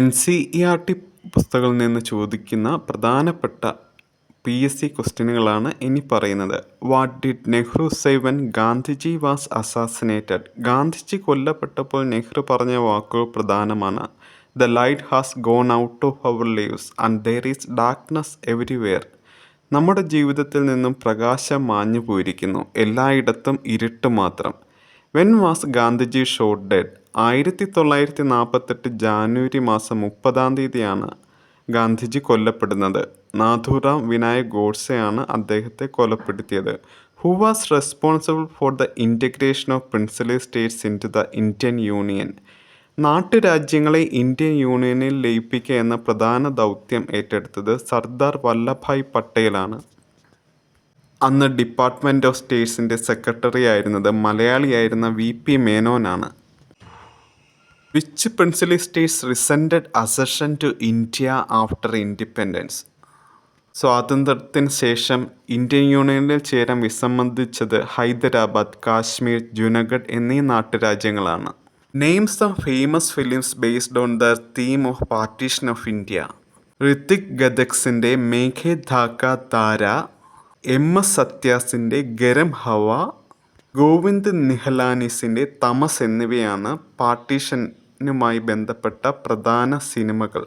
NCERT പുസ്തകങ്ങളിൽ നിന്ന് ചോദിക്കുന്ന പ്രധാനപ്പെട്ട PSC ക്വസ്റ്റ്യനുകളാണ് ഇനി പറയുന്നത്. What did Nehru say when Gandhiji was assassinated? Gandhiji കൊല്ലപ്പെട്ടപ്പോൾ നെഹ്റു പറഞ്ഞ വാക്കുകൾ പ്രധാനമാണ്. The light has gone out of our lives and there is darkness everywhere. നമ്മുടെ ജീവിതത്തിൽ നിന്നും പ്രകാശം മാഞ്ഞു പോയിരിക്കുന്നു, എല്ലായിടത്തും ഇരുട്ട് മാത്രം. When was Gandhiji shot dead? 1948 ജാനുവരി മാസം 30 ഗാന്ധിജി കൊല്ലപ്പെടുന്നത്. നാഥുറാം വിനായക് ഗോഡ്സെയാണ് അദ്ദേഹത്തെ കൊലപ്പെടുത്തിയത്. Who was responsible for the integration of princely states into the Indian union? നാട്ടുരാജ്യങ്ങളെ Indian യൂണിയനിൽ ലയിപ്പിക്കുക എന്ന പ്രധാന ദൗത്യം ഏറ്റെടുത്തത് സർദാർ വല്ലഭായ് പട്ടേലാണ്. അന്ന് ഡിപ്പാർട്ട്മെൻറ്റ് ഓഫ് സ്റ്റേറ്റ്സിൻ്റെ സെക്രട്ടറി ആയിരുന്നത് മലയാളിയായിരുന്ന VP മേനോനാണ്. Which princely states resented accession to India after independence? സ്വാതന്ത്ര്യത്തിന് ശേഷം ഇന്ത്യൻ യൂണിയനിൽ ചേരാൻ വിസമ്മതിച്ചത് ഹൈദരാബാദ്, കാശ്മീർ, ജുനഗഡ് എന്നീ നാട്ടുരാജ്യങ്ങളാണ്. Names of famous films based on the theme of partition of India. Ritwik ഘട്ടക്സിൻ്റെ മേഘെ ധാക്ക താര, MS സത്യാസിൻ്റെ ഗരം ഹവ, ഗോവിന്ദ് നിഹലാനിസിൻ്റെ തമസ് എന്നിവയാണ് പാർട്ടീഷനുമായി ബന്ധപ്പെട്ട പ്രധാന സിനിമകൾ.